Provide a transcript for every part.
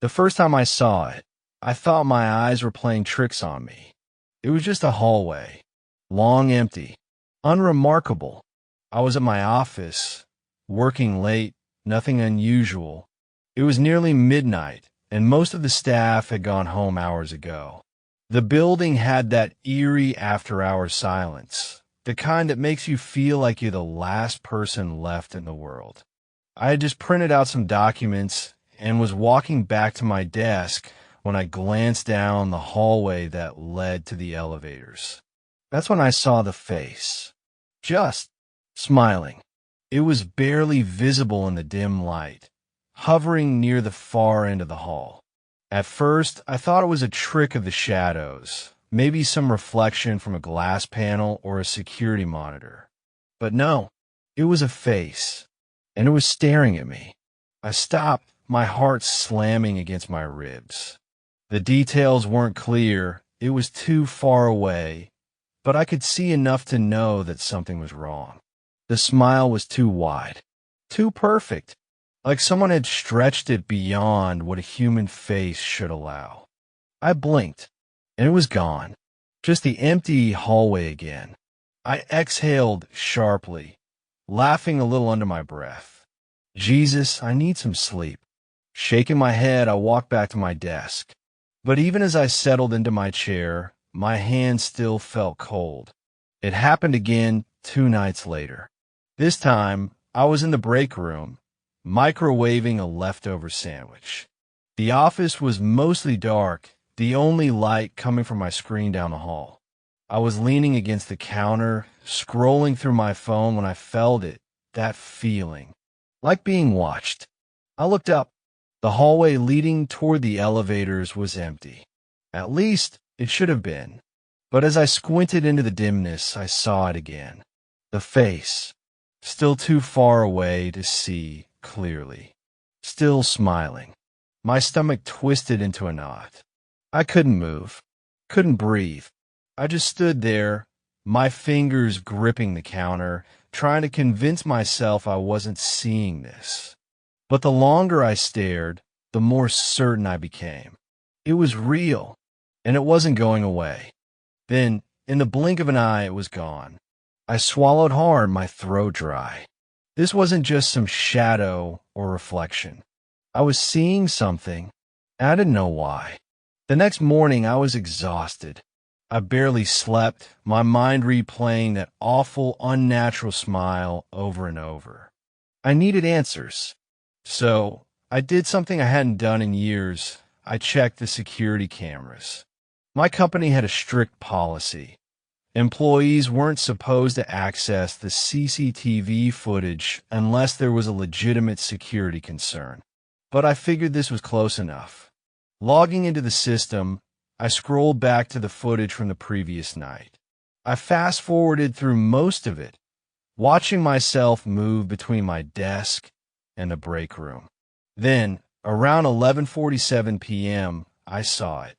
The first time I saw it, I thought my eyes were playing tricks on me. It was just a hallway, long, empty, unremarkable. I was at my office, working late, nothing unusual. It was nearly midnight, and most of the staff had gone home hours ago. The building had that eerie after-hours silence, the kind that makes you feel like you're the last person left in the world. I had just printed out some documents and was walking back to my desk when I glanced down the hallway that led to the elevators. That's when I saw the face. Just smiling. It was barely visible in the dim light, hovering near the far end of the hall. At first, I thought it was a trick of the shadows, maybe some reflection from a glass panel or a security monitor. But no, it was a face, and it was staring at me. I stopped, my heart slamming against my ribs. The details weren't clear, it was too far away, but I could see enough to know that something was wrong. The smile was too wide, too perfect, like someone had stretched it beyond what a human face should allow. I blinked, and it was gone. Just the empty hallway again. I exhaled sharply, laughing a little under my breath. Jesus, I need some sleep. Shaking my head, I walked back to my desk. But even as I settled into my chair, my hand still felt cold. It happened again 2 nights later. This time, I was in the break room, microwaving a leftover sandwich. The office was mostly dark, the only light coming from my screen down the hall. I was leaning against the counter, scrolling through my phone when I felt it, that feeling, like being watched. I looked up. The hallway leading toward the elevators was empty. At least, it should have been. But as I squinted into the dimness, I saw it again. The face, still too far away to see clearly. Still smiling. My stomach twisted into a knot. I couldn't move. Couldn't breathe. I just stood there, my fingers gripping the counter, trying to convince myself I wasn't seeing this. But the longer I stared, the more certain I became. It was real, and it wasn't going away. Then, in the blink of an eye, it was gone. I swallowed hard, my throat dry. This wasn't just some shadow or reflection. I was seeing something, and I didn't know why. The next morning, I was exhausted. I barely slept, my mind replaying that awful, unnatural smile over and over. I needed answers. So, I did something I hadn't done in years. I checked the security cameras. My company had a strict policy. Employees weren't supposed to access the CCTV footage unless there was a legitimate security concern. But I figured this was close enough. Logging into the system, I scrolled back to the footage from the previous night. I fast-forwarded through most of it, watching myself move between my desk and the break room. Then, around 11:47 p.m., I saw it.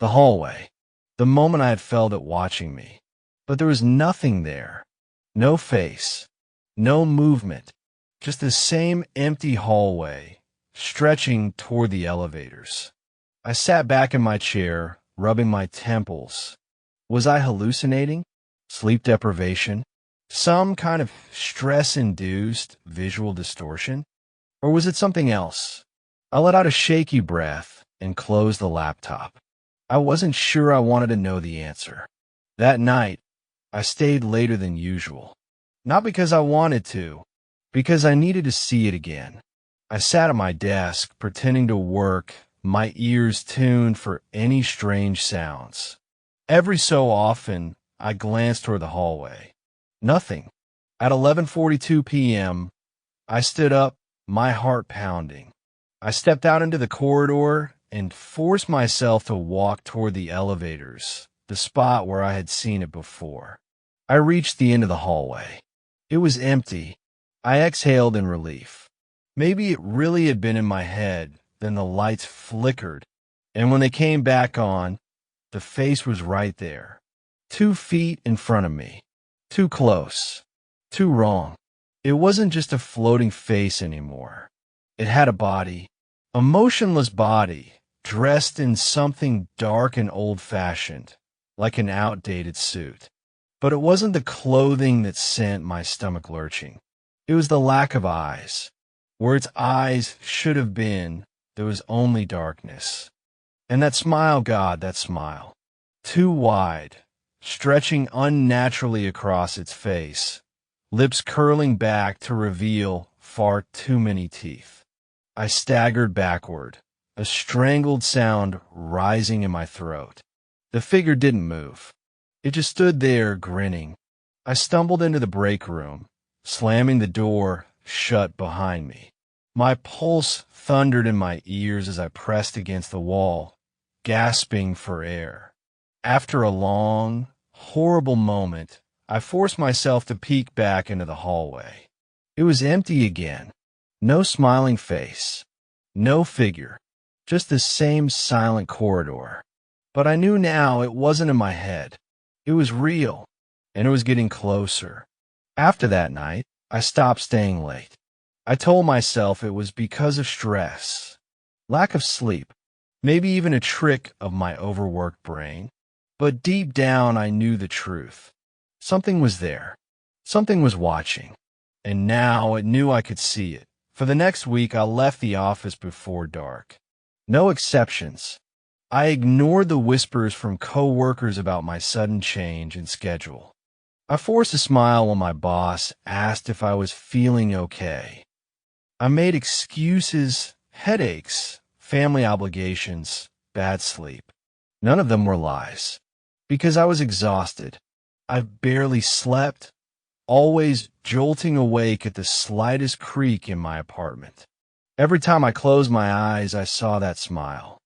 The hallway. The moment I had felt it watching me. But there was nothing there. No face. No movement. Just the same empty hallway, stretching toward the elevators. I sat back in my chair, rubbing my temples. Was I hallucinating? Sleep deprivation? Some kind of stress-induced visual distortion? Or was it something else? I let out a shaky breath and closed the laptop. I wasn't sure I wanted to know the answer. That night, I stayed later than usual. Not because I wanted to, because I needed to see it again. I sat at my desk, pretending to work, my ears tuned for any strange sounds. Every so often, I glanced toward the hallway. Nothing. At 11:42 p.m., I stood up, my heart pounding. I stepped out into the corridor and forced myself to walk toward the elevators, the spot where I had seen it before. I reached the end of the hallway. It was empty. I exhaled in relief. Maybe it really had been in my head. Then the lights flickered, and when they came back on, the face was right there. 2 feet in front of me. Too close. Too wrong. It wasn't just a floating face anymore. It had a body, A motionless body, dressed in something dark and old-fashioned, like an outdated suit. But it wasn't the clothing that sent my stomach lurching. It was the lack of eyes. Where its eyes should have been, there was only darkness. And that smile, God, that smile. Too wide, stretching unnaturally across its face, lips curling back to reveal far too many teeth. I staggered backward, a strangled sound rising in my throat. The figure didn't move. It just stood there, grinning. I stumbled into the break room, slamming the door shut behind me. My pulse thundered in my ears as I pressed against the wall, gasping for air. After a long, horrible moment, I forced myself to peek back into the hallway. It was empty again. No smiling face. No figure. Just the same silent corridor. But I knew now it wasn't in my head. It was real, and it was getting closer. After that night, I stopped staying late. I told myself it was because of stress, lack of sleep, maybe even a trick of my overworked brain. But deep down, I knew the truth. Something was there. Something was watching. And now it knew I could see it. For the next week, I left the office before dark. No exceptions. I ignored the whispers from coworkers about my sudden change in schedule. I forced a smile when my boss asked if I was feeling okay. I made excuses, headaches, family obligations, bad sleep. None of them were lies. Because I was exhausted. I barely slept, always jolting awake at the slightest creak in my apartment. Every time I closed my eyes, I saw that smile.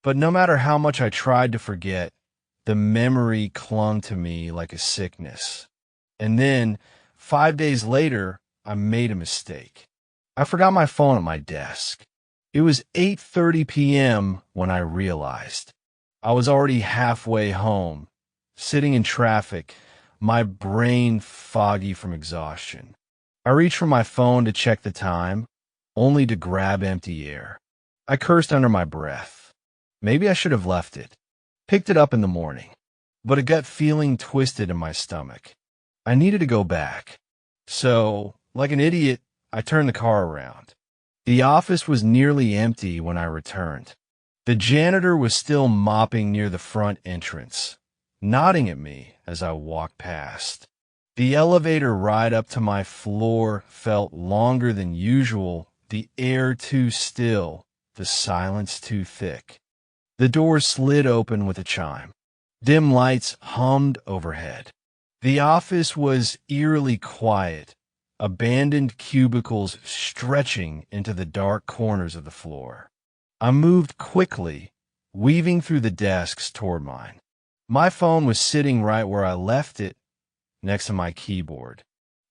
But no matter how much I tried to forget, the memory clung to me like a sickness. And then, 5 days later, I made a mistake. I forgot my phone at my desk. It was 8:30 p.m. when I realized. I was already halfway home, sitting in traffic, my brain foggy from exhaustion. I reached for my phone to check the time, only to grab empty air. I cursed under my breath. Maybe I should have left it. Picked it up in the morning. But a gut feeling twisted in my stomach. I needed to go back. So, like an idiot, I turned the car around. The office was nearly empty when I returned. The janitor was still mopping near the front entrance, nodding at me as I walked past. The elevator ride up to my floor felt longer than usual, the air too still, the silence too thick. The door slid open with a chime. Dim lights hummed overhead. The office was eerily quiet, abandoned cubicles stretching into the dark corners of the floor. I moved quickly, weaving through the desks toward mine. My phone was sitting right where I left it, next to my keyboard.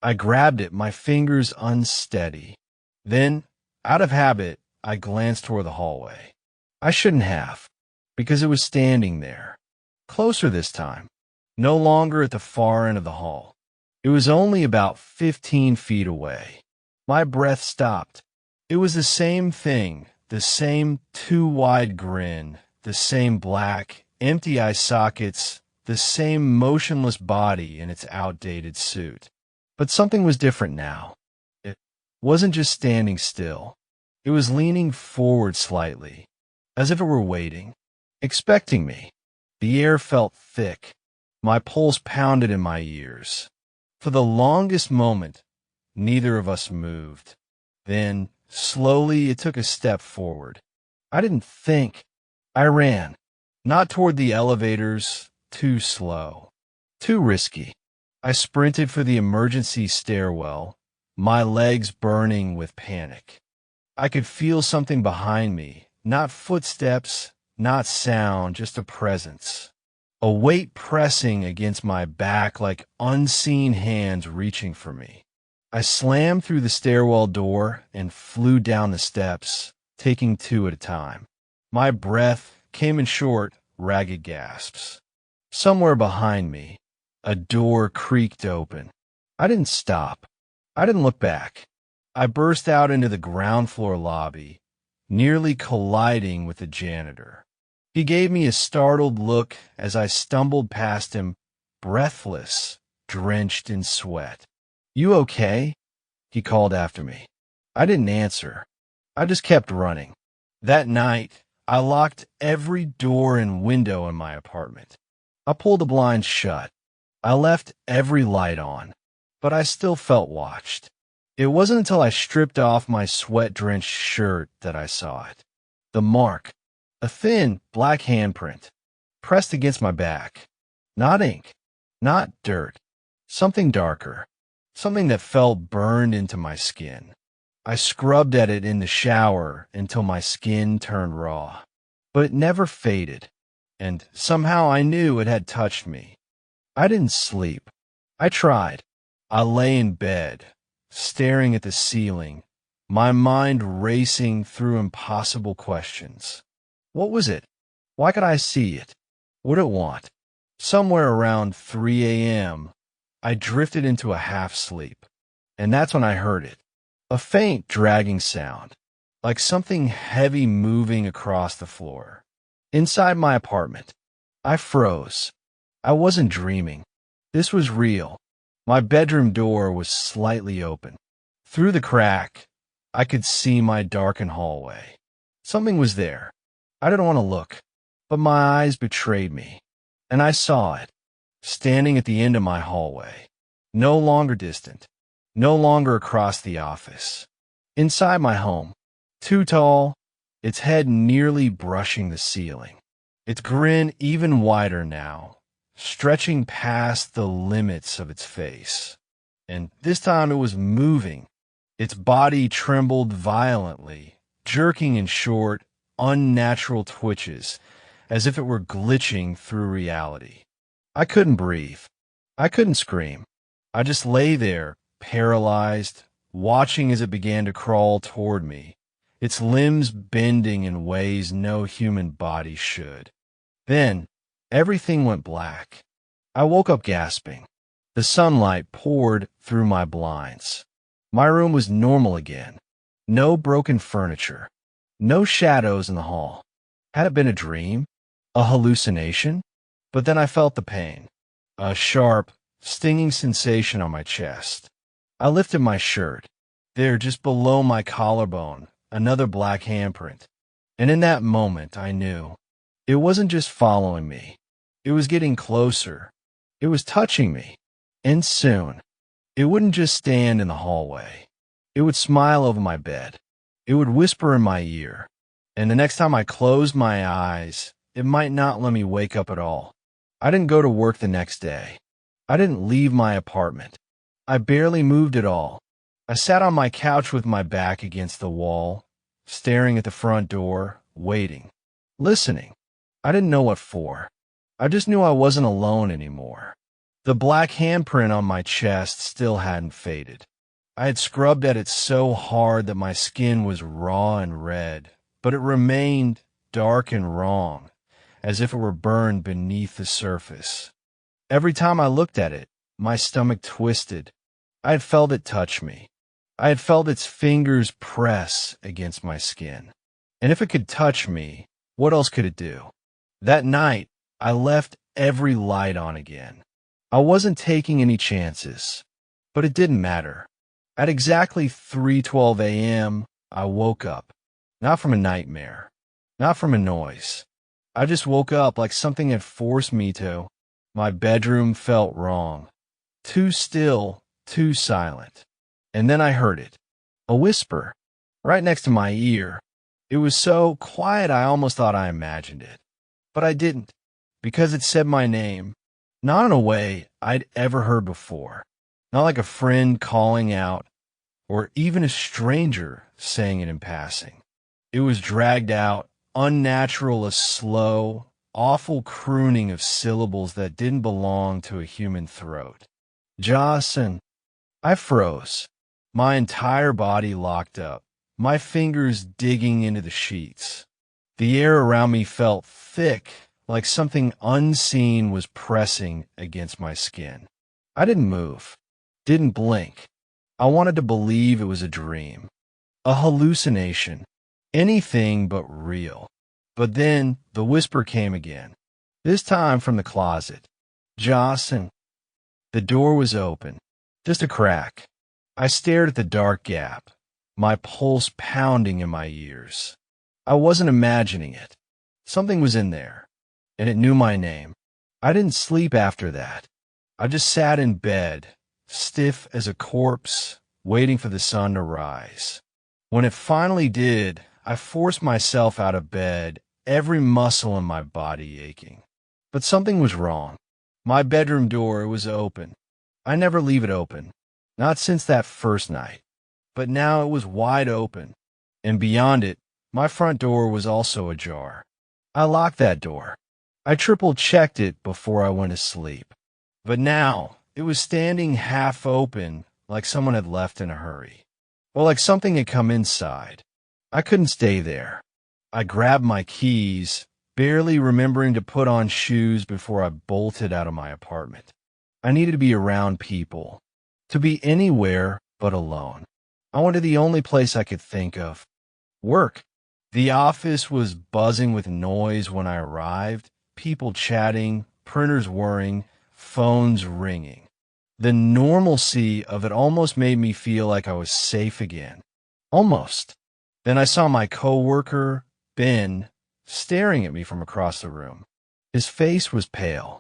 I grabbed it, my fingers unsteady. Then, out of habit, I glanced toward the hallway. I shouldn't have, because it was standing there. Closer this time, no longer at the far end of the hall. It was only about 15 feet away. My breath stopped. It was the same thing, the same too wide grin, the same black, empty eye sockets, the same motionless body in its outdated suit. But something was different now. It wasn't just standing still. It was leaning forward slightly, as if it were waiting, expecting me. The air felt thick. My pulse pounded in my ears. For the longest moment, neither of us moved. Then, slowly, it took a step forward. I didn't think. I ran. Not toward the elevators, too slow. Too risky. I sprinted for the emergency stairwell, my legs burning with panic. I could feel something behind me, not footsteps, not sound, just a presence. A weight pressing against my back like unseen hands reaching for me. I slammed through the stairwell door and flew down the steps, taking 2 at a time. My breath came in short, ragged gasps. Somewhere behind me, a door creaked open. I didn't stop. I didn't look back. I burst out into the ground floor lobby, nearly colliding with the janitor. He gave me a startled look as I stumbled past him, breathless, drenched in sweat. "You okay?" he called after me. I didn't answer. I just kept running. That night, I locked every door and window in my apartment. I pulled the blinds shut. I left every light on, but I still felt watched. It wasn't until I stripped off my sweat-drenched shirt that I saw it. The mark, a thin, black handprint, pressed against my back. Not ink, not dirt, something darker, something that felt burned into my skin. I scrubbed at it in the shower until my skin turned raw, but it never faded, and somehow I knew it had touched me. I didn't sleep. I tried. I lay in bed, staring at the ceiling, my mind racing through impossible questions. What was it? Why could I see it? What did it want? Somewhere around 3 a.m., I drifted into a half-sleep, and that's when I heard it. A faint dragging sound, like something heavy moving across the floor. Inside my apartment, I froze. I wasn't dreaming. This was real. My bedroom door was slightly open. Through the crack, I could see my darkened hallway. Something was there. I didn't want to look, but my eyes betrayed me, and I saw it, standing at the end of my hallway, no longer distant, no longer across the office. Inside my home, too tall, its head nearly brushing the ceiling. Its grin even wider now, stretching past the limits of its face. And this time it was moving. Its body trembled violently, jerking in short, unnatural twitches, as if it were glitching through reality. I couldn't breathe. I couldn't scream. I just lay there, paralyzed, watching as it began to crawl toward me, its limbs bending in ways no human body should. Then, everything went black. I woke up gasping. The sunlight poured through my blinds. My room was normal again. No broken furniture. No shadows in the hall. Had it been a dream? A hallucination? But then I felt the pain. A sharp, stinging sensation on my chest. I lifted my shirt. There, just below my collarbone, another black handprint. And in that moment, I knew. It wasn't just following me. It was getting closer. It was touching me. And soon, it wouldn't just stand in the hallway. It would smile over my bed. It would whisper in my ear. And the next time I closed my eyes, it might not let me wake up at all. I didn't go to work the next day. I didn't leave my apartment. I barely moved at all. I sat on my couch with my back against the wall, staring at the front door, waiting, listening. I didn't know what for. I just knew I wasn't alone anymore. The black handprint on my chest still hadn't faded. I had scrubbed at it so hard that my skin was raw and red, but it remained dark and wrong, as if it were burned beneath the surface. Every time I looked at it, my stomach twisted. I had felt it touch me. I had felt its fingers press against my skin. And if it could touch me, what else could it do? That night, I left every light on again. I wasn't taking any chances, but it didn't matter. At exactly 3:12 a.m., I woke up. Not from a nightmare. Not from a noise. I just woke up like something had forced me to. My bedroom felt wrong. Too still, too silent. And then I heard it. A whisper. Right next to my ear. It was so quiet I almost thought I imagined it. But I didn't. Because it said my name. Not in a way I'd ever heard before. Not like a friend calling out, or even a stranger saying it in passing. It was dragged out, unnatural, a slow, awful crooning of syllables that didn't belong to a human throat. Jocelyn. I froze. My entire body locked up, my fingers digging into the sheets. The air around me felt thick, like something unseen was pressing against my skin. I didn't move, didn't blink. I wanted to believe it was a dream, a hallucination, Anything but real. But then the whisper came again, this time from the closet. Jocelyn. The door was open, just a crack. I stared at the dark gap, my pulse pounding in my ears. I wasn't imagining it. Something was in there, and it knew my name. I didn't sleep after that. I just sat in bed, stiff as a corpse, waiting for the sun to rise. When it finally did, I forced myself out of bed, every muscle in my body aching. But something was wrong. My bedroom door was open. I never leave it open, not since that first night. But now it was wide open, and beyond it, my front door was also ajar. I locked that door. I triple-checked it before I went to sleep. But now, it was standing half open, like someone had left in a hurry. Or like something had come inside. I couldn't stay there. I grabbed my keys, barely remembering to put on shoes before I bolted out of my apartment. I needed to be around people, to be anywhere but alone. I went to the only place I could think of, work. The office was buzzing with noise when I arrived, people chatting, printers whirring, phones ringing. The normalcy of it almost made me feel like I was safe again. Almost. Then I saw my coworker, Ben, staring at me from across the room. His face was pale.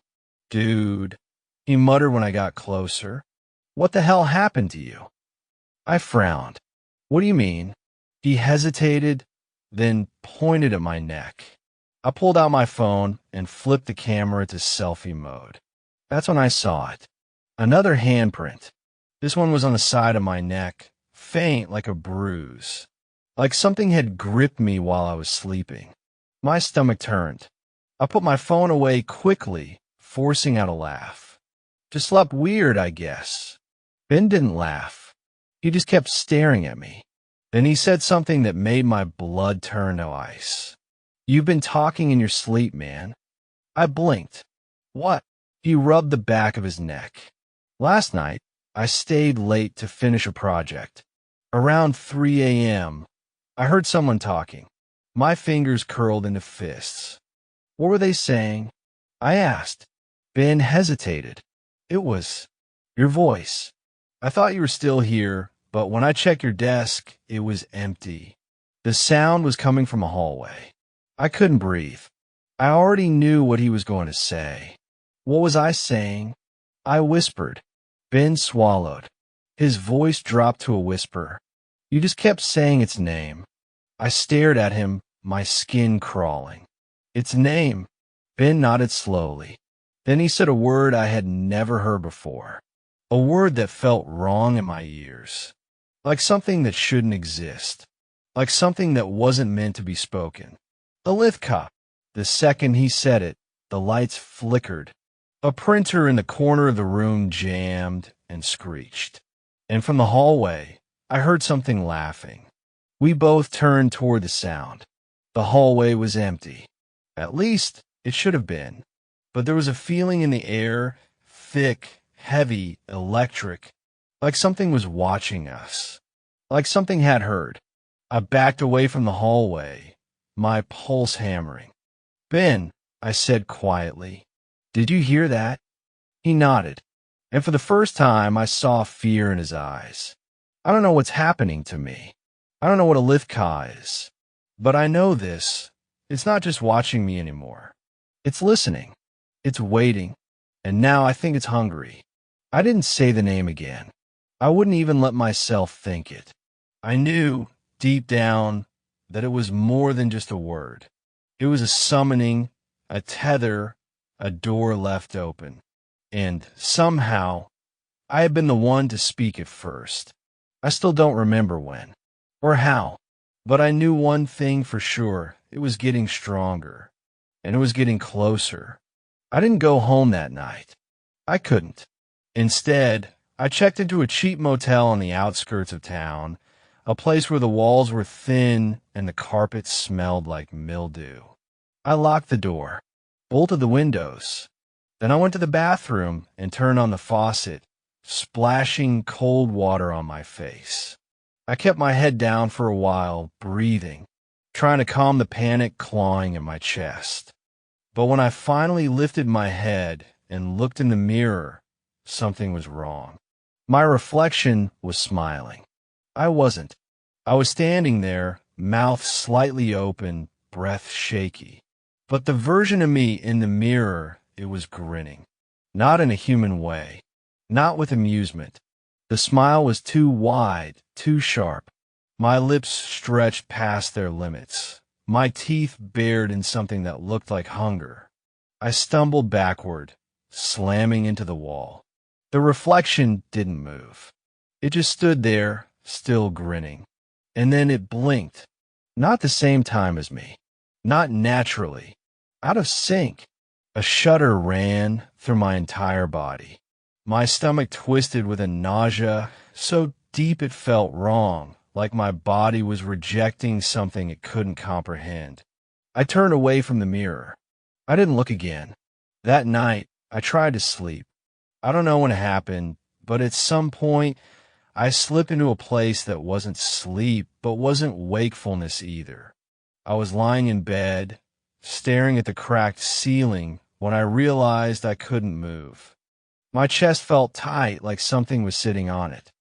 Dude, he muttered when I got closer. What the hell happened to you? I frowned. What do you mean? He hesitated, then pointed at my neck. I pulled out my phone and flipped the camera to selfie mode. That's when I saw it. Another handprint. This one was on the side of my neck, faint like a bruise. Like something had gripped me while I was sleeping. My stomach turned. I put my phone away quickly, forcing out a laugh. Just slept weird, I guess. Ben didn't laugh. He just kept staring at me. Then he said something that made my blood turn to ice. You've been talking in your sleep, man. I blinked. What? He rubbed the back of his neck. Last night, I stayed late to finish a project. Around 3 a.m., I heard someone talking. My fingers curled into fists. What were they saying? I asked. Ben hesitated. It was your voice. I thought you were still here, but when I checked your desk, it was empty. The sound was coming from a hallway. I couldn't breathe. I already knew what he was going to say. What was I saying? I whispered. Ben swallowed. His voice dropped to a whisper. You just kept saying its name. I stared at him, my skin crawling. Its name. Ben nodded slowly. Then he said a word I had never heard before. A word that felt wrong in my ears. Like something that shouldn't exist. Like something that wasn't meant to be spoken. A lift cup. The second he said it, the lights flickered. A printer in the corner of the room jammed and screeched. And from the hallway, I heard something laughing. We both turned toward the sound. The hallway was empty. At least, it should have been. But there was a feeling in the air, thick, heavy, electric, like something was watching us. Like something had heard. I backed away from the hallway, my pulse hammering. Ben, I said quietly, did you hear that? He nodded, and for the first time I saw fear in his eyes. I don't know what's happening to me. I don't know what a lifka is. But I know this. It's not just watching me anymore. It's listening. It's waiting. And now I think it's hungry. I didn't say the name again. I wouldn't even let myself think it. I knew, deep down, that it was more than just a word. It was a summoning, a tether, a door left open. And somehow, I had been the one to speak it first. I still don't remember when. Or how. But I knew one thing for sure. It was getting stronger. And it was getting closer. I didn't go home that night. I couldn't. Instead, I checked into a cheap motel on the outskirts of town, a place where the walls were thin and the carpet smelled like mildew. I locked the door, bolted the windows. Then I went to the bathroom and turned on the faucet, splashing cold water on my face. I kept my head down for a while, breathing. trying to calm the panic clawing at my chest. But when I finally lifted my head and looked in the mirror, something was wrong. My reflection was smiling. I wasn't. I was standing there, mouth slightly open, breath shaky. But the version of me in the mirror, it was grinning. Not in a human way. Not with amusement. The smile was too wide, too sharp. My lips stretched past their limits. My teeth bared in something that looked like hunger. I stumbled backward, slamming into the wall. The reflection didn't move. It just stood there, still grinning. And then it blinked. Not the same time as me. Not naturally. Out of sync. A shudder ran through my entire body. My stomach twisted with a nausea so deep it felt wrong, like my body was rejecting something it couldn't comprehend. I turned away from the mirror. I didn't look again. That night, I tried to sleep. I don't know when it happened, but at some point, I slipped into a place that wasn't sleep, but wasn't wakefulness either. I was lying in bed, staring at the cracked ceiling when I realized I couldn't move. My chest felt tight, like something was sitting on it.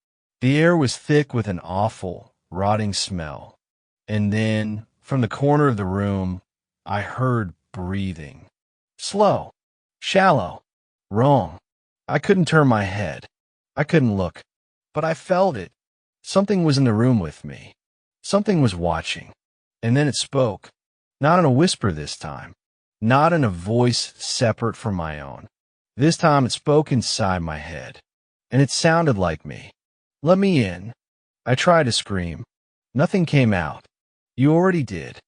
The air was thick with an awful, rotting smell. And then, from the corner of the room, I heard breathing. Slow, shallow, wrong. I couldn't turn my head. I couldn't look. But I felt it. Something was in the room with me. Something was watching. And then it spoke. Not in a whisper this time. Not in a voice separate from my own. This time it spoke inside my head. And it sounded like me. Let me in. I tried to scream. Nothing came out. You already did.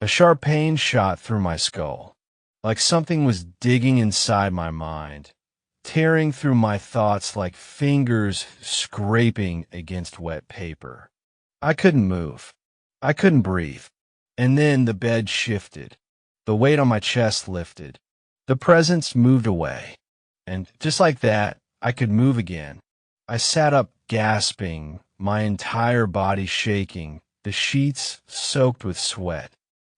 A sharp pain shot through my skull. Like something was digging inside my mind. Tearing through my thoughts like fingers scraping against wet paper. I couldn't move. I couldn't breathe. And then the bed shifted. The weight on my chest lifted. The presence moved away. And just like that, I could move again. I sat up gasping, my entire body shaking, the sheets soaked with sweat.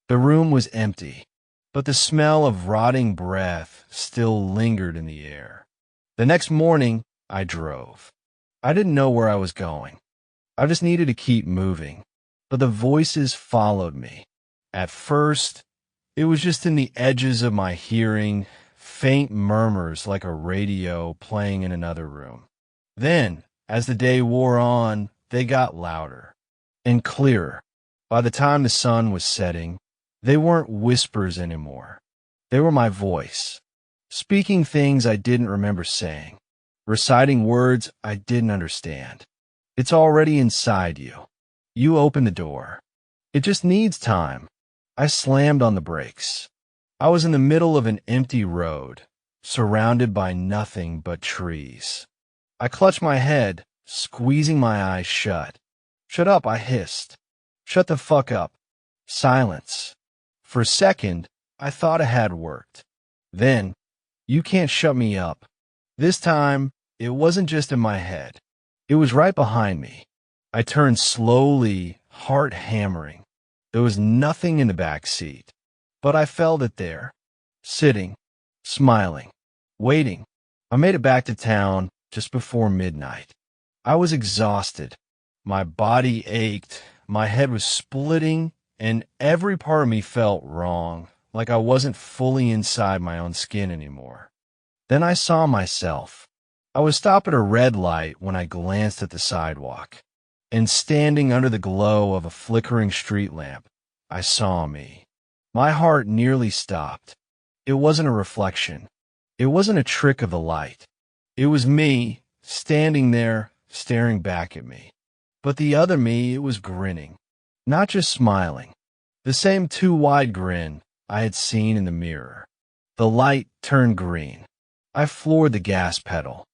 The room was empty, but the smell of rotting breath still lingered in the air. The next morning, I drove. I didn't know where I was going. I just needed to keep moving. But the voices followed me. At first, it was just in the edges of my hearing, faint murmurs like a radio playing in another room. Then, as the day wore on, they got louder and clearer. By the time the sun was setting, they weren't whispers anymore. They were my voice, speaking things I didn't remember saying, reciting words I didn't understand. It's already inside you. You open the door. It just needs time. I slammed on the brakes. I was in the middle of an empty road, surrounded by nothing but trees. I clutched my head, squeezing my eyes shut. Shut up, I hissed. Shut the fuck up. Silence. For a second, I thought it had worked. Then, you can't shut me up. This time, it wasn't just in my head. It was right behind me. I turned slowly, heart hammering. There was nothing in the back seat, but I felt it there, sitting, smiling, waiting. I made it back to town just before midnight. I was exhausted. My body ached, my head was splitting, and every part of me felt wrong, like I wasn't fully inside my own skin anymore. Then I saw myself. I was stopped at a red light when I glanced at the sidewalk. And standing under the glow of a flickering street lamp, I saw me. My heart nearly stopped. It wasn't a reflection. It wasn't a trick of the light. It was me, standing there, staring back at me. But the other me, it was grinning. Not just smiling. The same too wide grin I had seen in the mirror. The light turned green. I floored the gas pedal.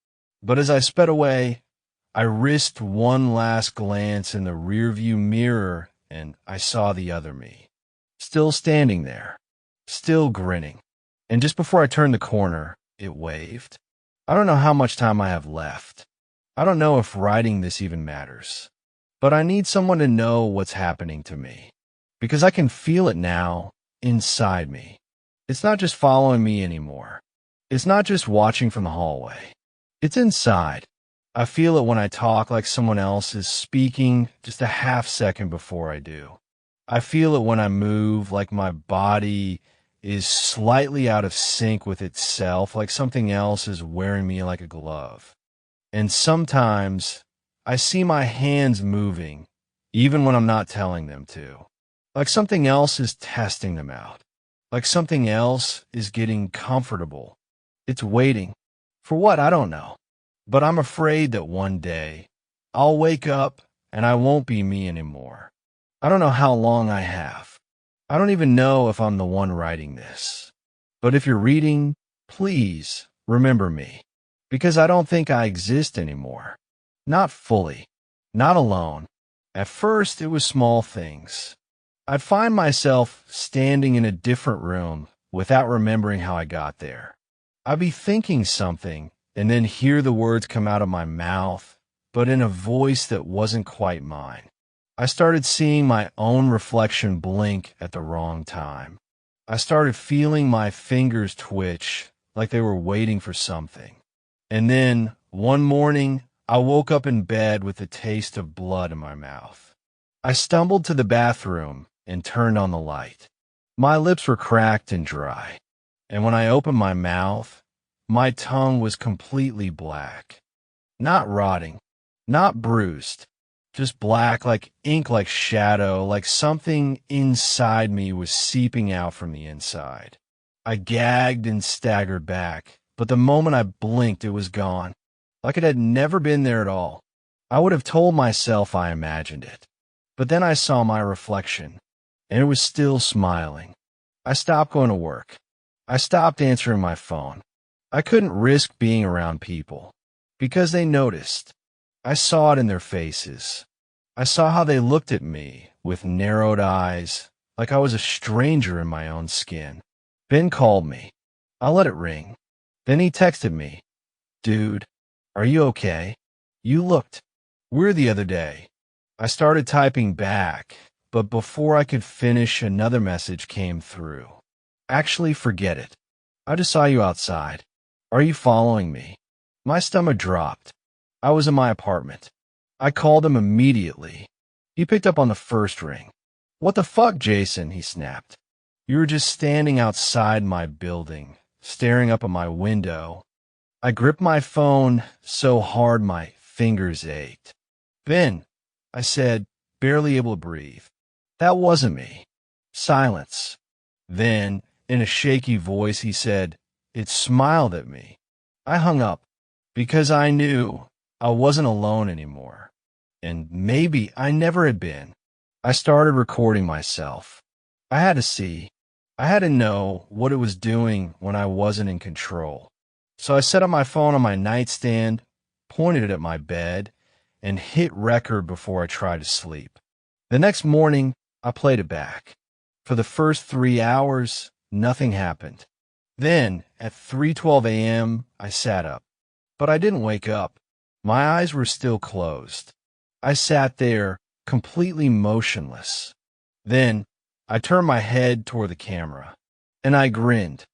But as I sped away, I risked one last glance in the rearview mirror, and I saw the other me. Still standing there. Still grinning. And just before I turned the corner, it waved. I don't know how much time I have left. I don't know if writing this even matters. But I need someone to know what's happening to me. because I can feel it now inside me. It's not just following me anymore. It's not just watching from the hallway. It's inside. I feel it when I talk like someone else is speaking just a half second before I do. I feel it when I move like my body is slightly out of sync with itself, like something else is wearing me like a glove. And sometimes I see my hands moving, even when I'm not telling them to. Like something else is testing them out. Like something else is getting comfortable. It's waiting. For what? I don't know. But I'm afraid that one day I'll wake up and I won't be me anymore. I don't know how long I have. I don't even know if I'm the one writing this. But if you're reading, please remember me. Because I don't think I exist anymore. Not fully. Not alone. At first, it was small things. I'd find myself standing in a different room without remembering how I got there. I'd be thinking something and then hear the words come out of my mouth, but in a voice that wasn't quite mine. I started seeing my own reflection blink at the wrong time. I started feeling my fingers twitch like they were waiting for something. And then, one morning, I woke up in bed with the taste of blood in my mouth. I stumbled to the bathroom and turned on the light. My lips were cracked and dry, and when I opened my mouth, my tongue was completely black. Not rotting, not bruised, just black like ink, like shadow, like something inside me was seeping out from the inside. I gagged and staggered back, but the moment I blinked, it was gone, like it had never been there at all. I would have told myself I imagined it. But then I saw my reflection, and it was still smiling. I stopped going to work. I stopped answering my phone. I couldn't risk being around people, because they noticed. I saw it in their faces. I saw how they looked at me with narrowed eyes, like I was a stranger in my own skin. Ben called me. I let it ring. Then he texted me. Dude, are you okay? You looked weird the other day. I started typing back, but before I could finish, another message came through. Actually, forget it. I just saw you outside. Are you following me? My stomach dropped. I was in my apartment. I called him immediately. He picked up on the first ring. What the fuck, Jason? He snapped. You were just standing outside my building, staring up at my window. I gripped my phone so hard my fingers ached. Ben, I said, barely able to breathe. That wasn't me. Silence. Then, in a shaky voice, he said, it smiled at me. I hung up because I knew I wasn't alone anymore. And maybe I never had been. I started recording myself. I had to see. I had to know what it was doing when I wasn't in control. So I set up my phone on my nightstand, pointed it at my bed, and hit record before I tried to sleep. The next morning, I played it back. For the first 3 hours, nothing happened. Then, at 3:12 a.m., I sat up. But I didn't wake up. My eyes were still closed. I sat there, completely motionless. Then, I turned my head toward the camera, and I grinned.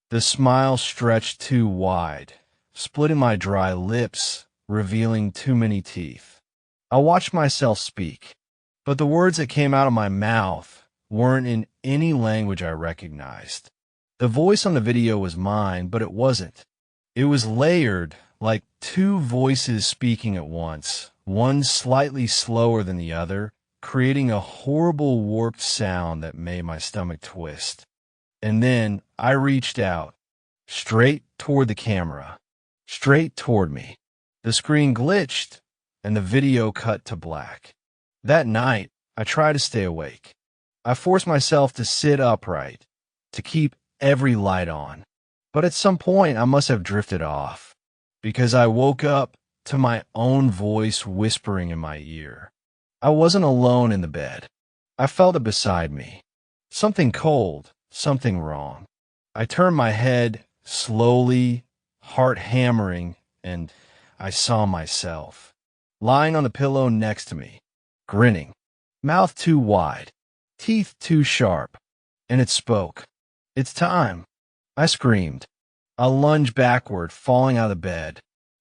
The smile stretched too wide, splitting my dry lips, revealing too many teeth. I watched myself speak, but the words that came out of my mouth weren't in any language I recognized. The voice on the video was mine, but it wasn't. It was layered, like two voices speaking at once, one slightly slower than the other, creating a horrible warped sound that made my stomach twist. And then I reached out, straight toward the camera, straight toward me. The screen glitched, and the video cut to black. That night, I tried to stay awake. I forced myself to sit upright, to keep every light on. But at some point, I must have drifted off, because I woke up to my own voice whispering in my ear. I wasn't alone in the bed. I felt it beside me. Something cold, something wrong. I turned my head slowly, heart hammering, and I saw myself, lying on the pillow next to me, grinning, mouth too wide, teeth too sharp, and it spoke. It's time. I screamed. I lunged backward, falling out of bed.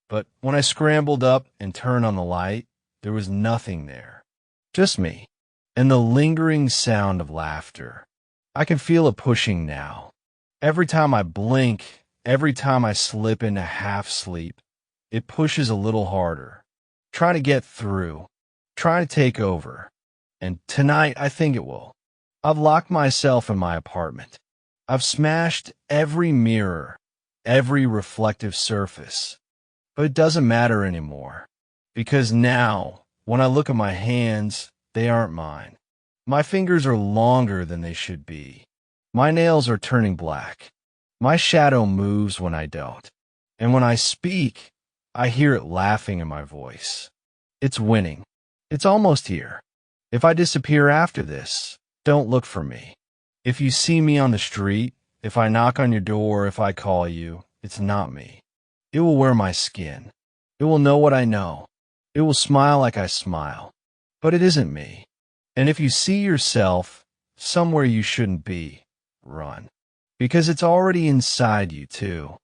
But when I scrambled up and turned on the light, there was nothing there. Just me, and the lingering sound of laughter. I can feel it pushing now. Every time I blink, every time I slip into half sleep, it pushes a little harder, trying to get through, trying to take over. And tonight, I think it will. I've locked myself in my apartment. I've smashed every mirror, every reflective surface. But it doesn't matter anymore. Because now, when I look at my hands, they aren't mine. My fingers are longer than they should be. My nails are turning black. My shadow moves when I don't. And when I speak, I hear it laughing in my voice. It's winning. It's almost here. If I disappear after this, don't look for me. If you see me on the street, if I knock on your door, if I call you, it's not me. It will wear my skin. It will know what I know. It will smile like I smile. But it isn't me. And if you see yourself somewhere you shouldn't be, run. Because it's already inside you, too.